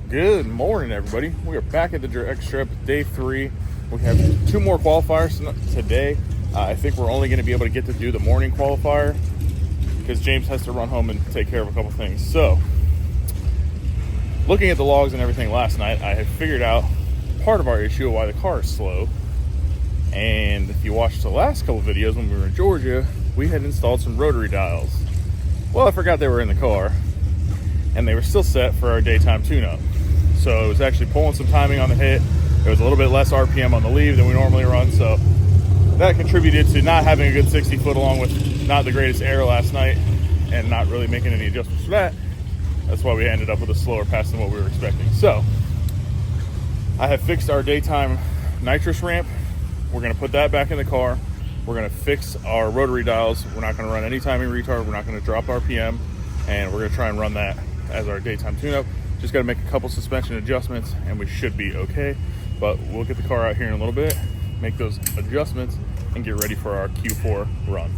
Good morning, everybody. We are back at the direct strip, day 3. We have 2 more qualifiers today. I think we're only going to be able to get to do the morning qualifier because James has to run home and take care of a couple things. So, looking at the logs and everything last night, I had figured out part of our issue of why the car is slow. And if you watched the last couple videos when we were in Georgia, we had installed some rotary dials. Well, I forgot they were in the car, and they were still set for our daytime tune-up. So it was actually pulling some timing on the hit. It was a little bit less RPM on the leave than we normally run, so that contributed to not having a good 60 foot, along with not the greatest air last night and not really making any adjustments for that. That's why we ended up with a slower pass than what we were expecting. So I have fixed our daytime nitrous ramp. We're going to put that back in the car. We're going to fix our rotary dials. We're not going to run any timing retard. We're not going to drop RPM, and we're going to try and run that as our daytime tune-up. Just got to make a couple suspension adjustments and we should be okay. But we'll get the car out here in a little bit, make those adjustments, and get ready for our Q4 run.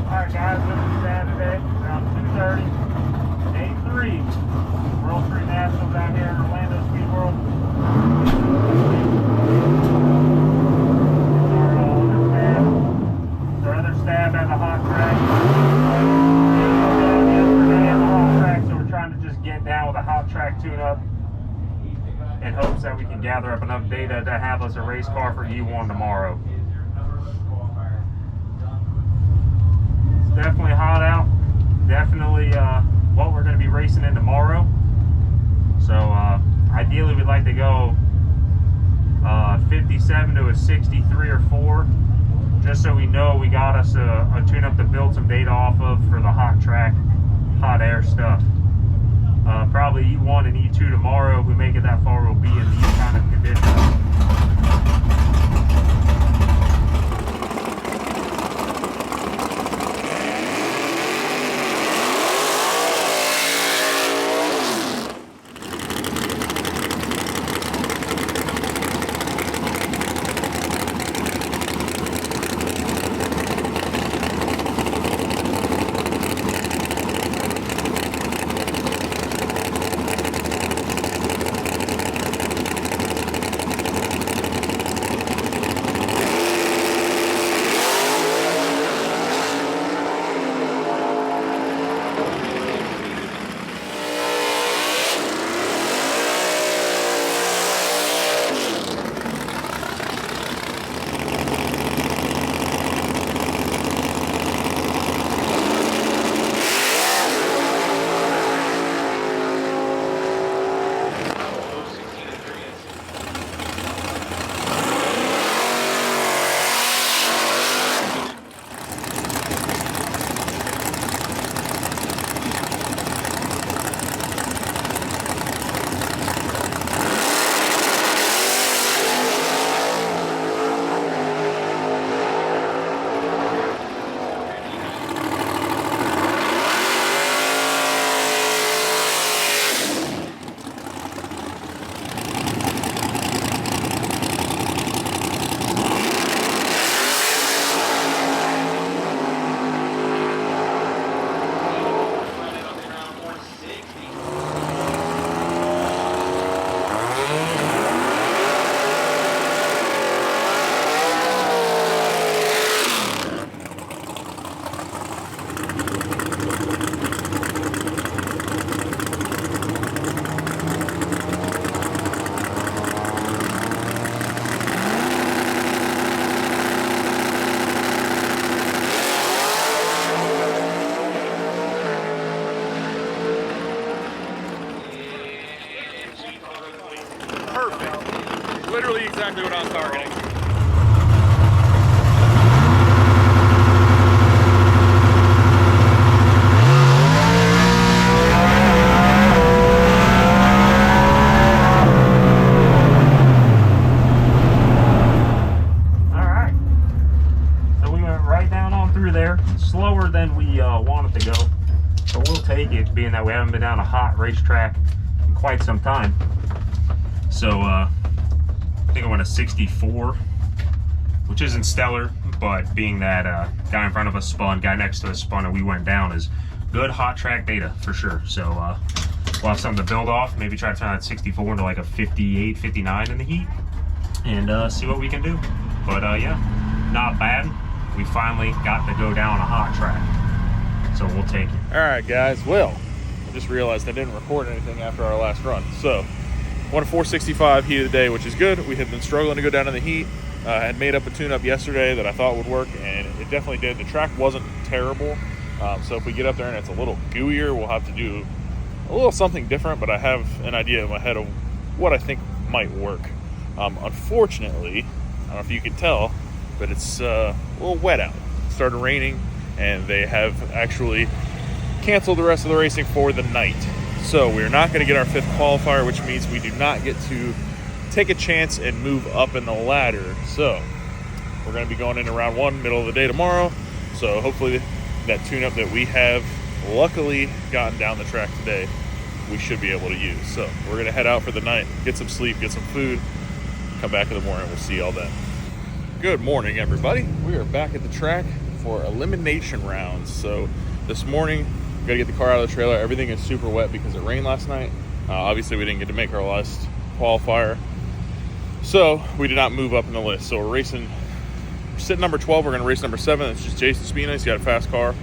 Alright guys, this is Saturday, around 2:30, day 3, World 3 Nationals out here in Orlando Speed World. Our other stab at the hot track. Yesterday at the hot track, so we're trying to just get down with a hot track tune-up in hopes that we can gather up enough data to have us a race car for E1 tomorrow. Definitely hot out. Definitely what we're going to be racing in tomorrow. So ideally we'd like to go 57 to a 63 or 4, just so we know we got us a tune-up to build some data off of for the hot track, hot air stuff. Probably E1 and E2 tomorrow. If we make it that far, we'll be in these kind of conditions. Literally exactly what I was targeting. take it, being that we haven't been down a hot racetrack in quite some time. So I think I went a 64, which isn't stellar, but being that guy in front of us spun, guy next to us spun, and we went down is good hot track data for sure. So we'll have something to build off, maybe try to turn that 64 into like a 58, 59 in the heat, and see what we can do. But yeah, not bad. We finally got to go down a hot track, so we'll take it. All right, guys. Well, I just realized I didn't record anything after our last run. So, won a 465 heat of the day, which is good. We had been struggling to go down in the heat. I had made up a tune-up yesterday that I thought would work, and it definitely did. The track wasn't terrible. So if we get up there and it's a little gooier, we'll have to do a little something different, but I have an idea in my head of what I think might work. Unfortunately, I don't know if you can tell, but it's a little wet out. It started raining, and they have actually canceled the rest of the racing for the night. So we're not going to get our 5th qualifier, which means we do not get to take a chance and move up in the ladder. So we're going to be going into round 1 middle of the day tomorrow. So hopefully that tune-up that we have luckily gotten down the track today, we should be able to use. So we're going to head out for the night, get some sleep, get some food, come back in the morning. We'll see y'all then. Good morning, everybody. We are back at the track for elimination rounds. So this morning, we got to get the car out of the trailer. Everything is super wet because it rained last night. Obviously, we didn't get to make our last qualifier, so we did not move up in the list. So we're sitting number 12. We're going to race number 7. It's just Jason Spina. He's got a fast car.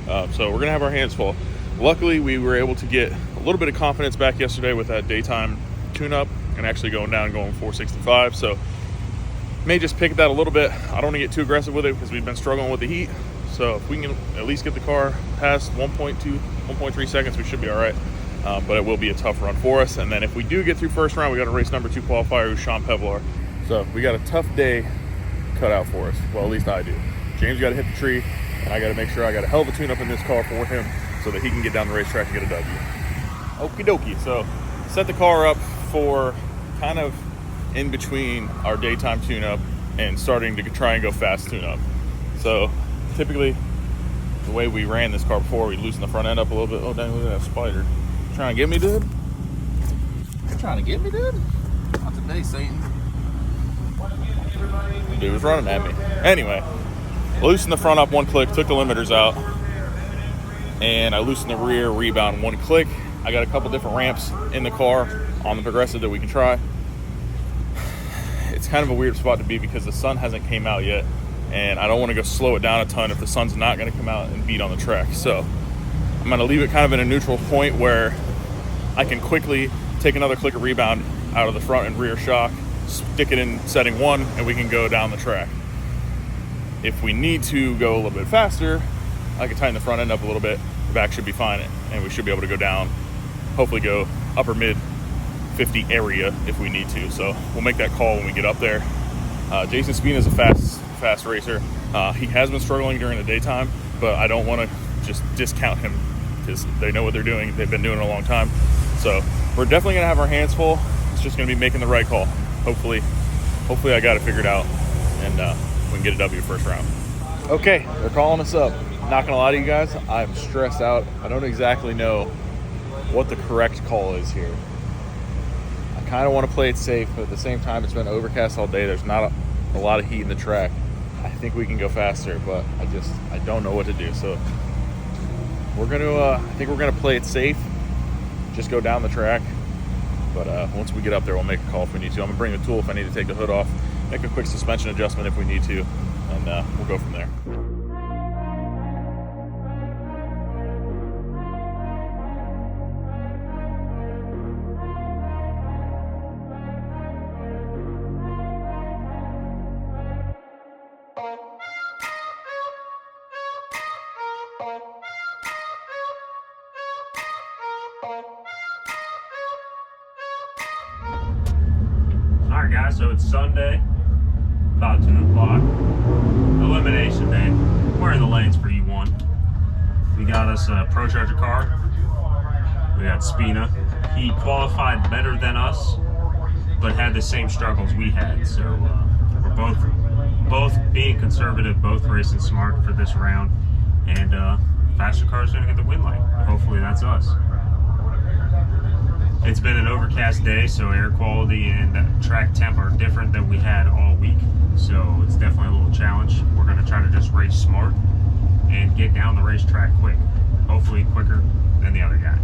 So we're going to have our hands full. Luckily, we were able to get a little bit of confidence back yesterday with that daytime tune-up and actually going 465. So may just pick that a little bit. I don't want to get too aggressive with it because we've been struggling with the heat. So if we can at least get the car past 1.3 seconds, we should be all right. But it will be a tough run for us. And then if we do get through first round, we got to race number 2 qualifier, who's Sean Pevlar. So we got a tough day cut out for us. Well, at least I do. James got to hit the tree, and I got to make sure I got a hell of a tune-up in this car for him so that he can get down the racetrack and get a W. Okie dokie. So set the car up for kind of in between our daytime tune-up and starting to try and go fast tune-up. So typically, the way we ran this car before, we loosened the front end up a little bit. Oh, dang, look at that spider. Trying to get me, dude? You're trying to get me, dude? Not today, Satan. Dude was running at me. Anyway, loosened the front up 1 click, took the limiters out, and I loosened the rear rebound 1 click. I got a couple different ramps in the car on the progressive that we can try. It's kind of a weird spot to be because the sun hasn't came out yet, and I don't want to go slow it down a ton if the sun's not going to come out and beat on the track. So I'm going to leave it kind of in a neutral point where I can quickly take another click of rebound out of the front and rear shock, stick it in setting 1, and we can go down the track. If we need to go a little bit faster, I can tighten the front end up a little bit. The back should be fine, and we should be able to go down, hopefully go upper mid 50 area if we need to. So we'll make that call when we get up there. Jason Spina is a fast racer. He has been struggling during the daytime, but I don't want to just discount him because they know what they're doing. They've been doing it a long time. So we're definitely going to have our hands full. It's just going to be making the right call. Hopefully I got it figured out, and we can get a W first round. Okay, they're calling us up. Not going to lie to you guys, I'm stressed out. I don't exactly know what the correct call is here. I kind of want to play it safe, but at the same time, it's been overcast all day. There's not a lot of heat in the track. I think we can go faster, but I don't know what to do. So I think we're gonna play it safe. Just go down the track. But once we get up there, we'll make a call if we need to. I'm gonna bring the tool if I need to take the hood off, make a quick suspension adjustment if we need to, and we'll go from there. Alright guys, so it's Sunday, about 2 o'clock, elimination day. We're in the lanes for E1. We got us a Pro Charger car. We got Spina. He qualified better than us, but had the same struggles we had. So we're both being conservative, both racing smart for this round. And faster car's gonna get the win light. Hopefully that's us. It's been an overcast day, so air quality and track temp are different than we had all week. So it's definitely a little challenge. We're gonna try to just race smart and get down the racetrack quick. Hopefully quicker than the other guy.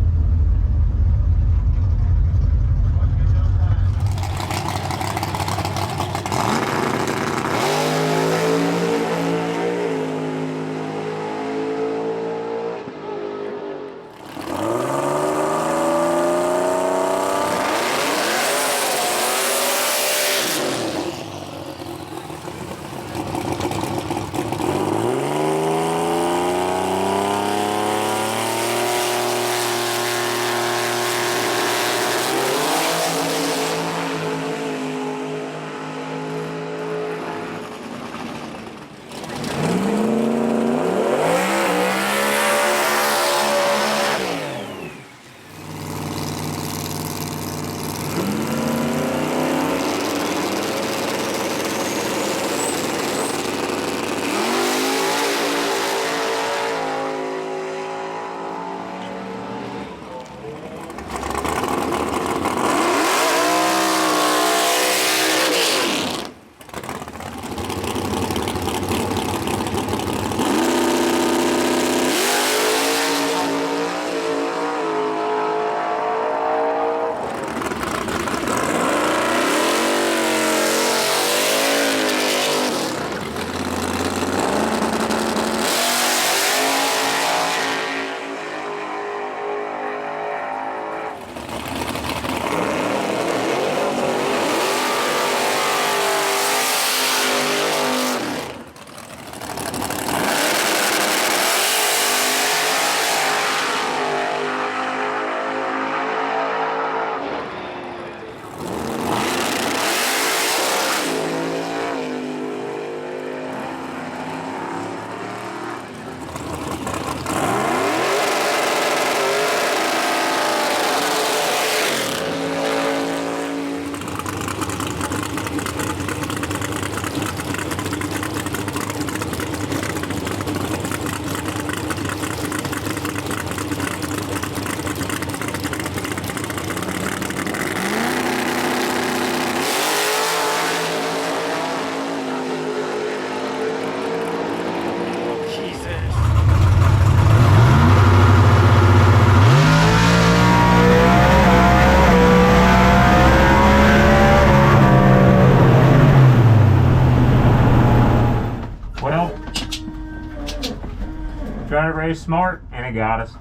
Tried to race smart, and it got us.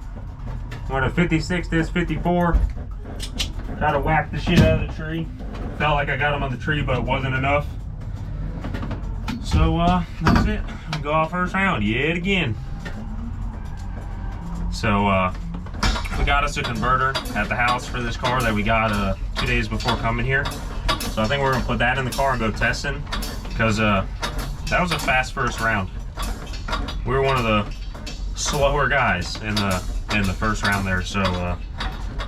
Went a 56, this 54. Tried to whack the shit out of the tree. Felt like I got him on the tree, but it wasn't enough. So, that's it. Go off first round yet again. So, we got us a converter at the house for this car that we got 2 days before coming here. So I think we're gonna put that in the car and go testing, because that was a fast first round. We were one of the slower guys in the first round there. So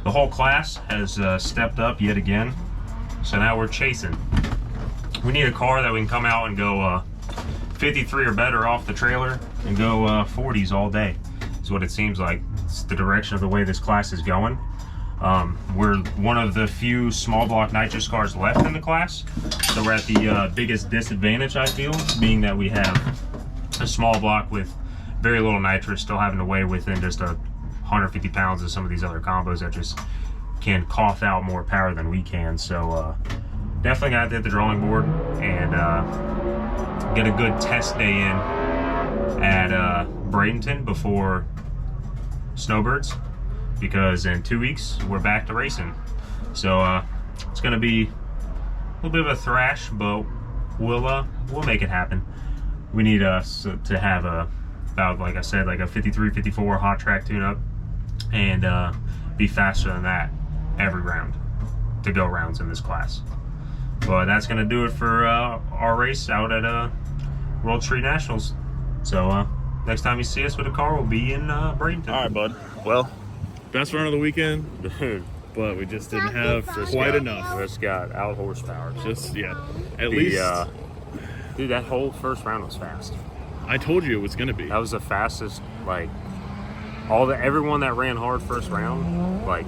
the whole class has stepped up yet again. So now we're chasing. We need a car that we can come out and go 53 or better off the trailer and go 40s all day. Is what it seems like. It's the direction of the way this class is going. We're one of the few small block nitrous cars left in the class, so we're at the biggest disadvantage, I feel, being that we have a small block with very little nitrous, still having to weigh within just 150 pounds of some of these other combos that just can cough out more power than we can. So definitely got to hit the drawing board and get a good test day in at Bradenton before Snowbirds, because in 2 weeks we're back to racing. So it's gonna be a little bit of a thrash, but we'll make it happen. We need us to have about, like I said, like a 53, 54 hot track tune-up, and be faster than that every round to go rounds in this class. But that's gonna do it for our race out at World Street Nationals. So next time you see us with a car, we'll be in Bradenton. All right, bud. Well, best run of the weekend, but we just didn't have quite enough. Just got out horsepower. Just, yeah. At least. Dude, that whole first round was fast. I told you it was going to be. That was the fastest, like, Everyone that ran hard first round, like,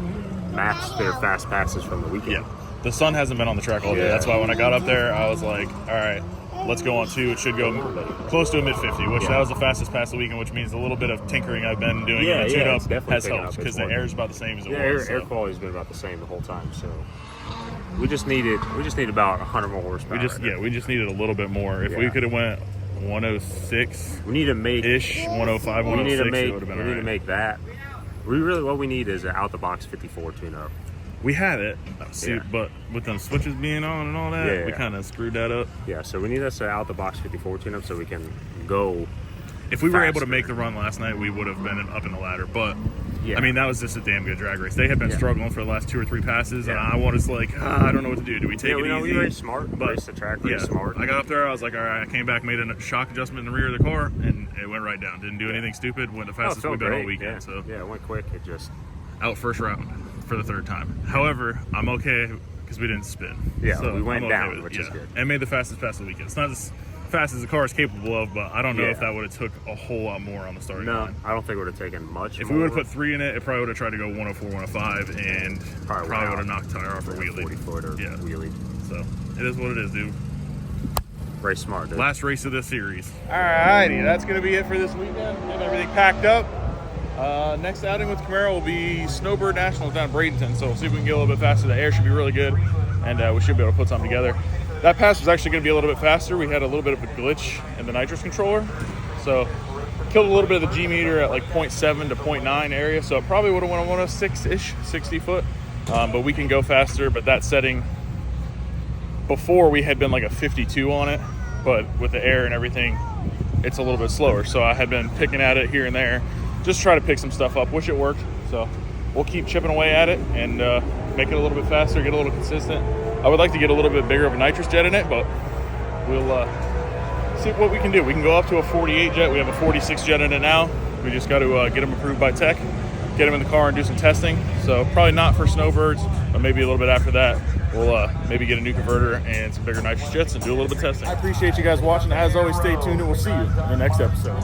matched their fast passes from the weekend. Yeah. The sun hasn't been on the track all day. Yeah. That's why when I got up there, I was like, all right, let's go on 2. It should go close to a mid-50, which that was the fastest pass of the weekend, which means a little bit of tinkering I've been doing in the tune-up has helped, because the air is about the same as it was. Air quality's been about the same the whole time, so we just need about 100 more horsepower. We just needed a little bit more. If we could have went 106, we need to make 105, 106, it would have been we need to make that. What we need is an out-the-box 54 tune-up. We had it, but with them switches being on and all that, we kind of screwed that up. Yeah, so we need us an out-the-box 54 tune-up so we can go. If we were able to make the run last night, we would have been up in the ladder. But I mean, that was just a damn good drag race. They had been struggling for the last 2 or 3 passes, and I was like, I don't know what to do. Do we take it easy? We raced smart. But raced the track really smart. I got up there. I was like, all right. I came back, made a shock adjustment in the rear of the car, and it went right down. Didn't do anything stupid. Went the fastest we've been all weekend. So it went quick. It just out first round for the 3rd time. However, I'm okay because we didn't spin. Yeah, so we went down, which is good. And made the fastest pass of the weekend. It's not as fast as the car is capable of, but I don't know if that would have took a whole lot more on the starting line. I don't think it would have taken much. If we would have put 3 in it, it probably would have tried to go 104, 105, and probably would have knocked tire off or wheelie. 40-footer wheelie. So it is what it is, dude. Race smart, dude. Last race of this series. Alrighty, that's going to be it for this weekend. Getting everything packed up. Next outing with Camaro will be Snowbird Nationals down in Bradenton, so we'll see if we can get a little bit faster. The air should be really good, and we should be able to put something together. That pass was actually going to be a little bit faster. We had a little bit of a glitch in the nitrous controller, so killed a little bit of the G meter at like 0.7 to 0.9 area, so it probably would have went on 106-ish, 60 foot, but we can go faster. But that setting, before we had been like a 52 on it, but with the air and everything, it's a little bit slower. So I had been picking at it here and there, just try to pick some stuff up, which it worked. So we'll keep chipping away at it and make it a little bit faster, get a little consistent. I would like to get a little bit bigger of a nitrous jet in it, but we'll see what we can do. We can go up to a 48 jet. We have a 46 jet in it now. We just got to get them approved by tech, get them in the car and do some testing. So probably not for snowbirds, but maybe a little bit after that. We'll maybe get a new converter and some bigger nitrous jets and do a little bit of testing. I appreciate you guys watching. As always, stay tuned and we'll see you in the next episode.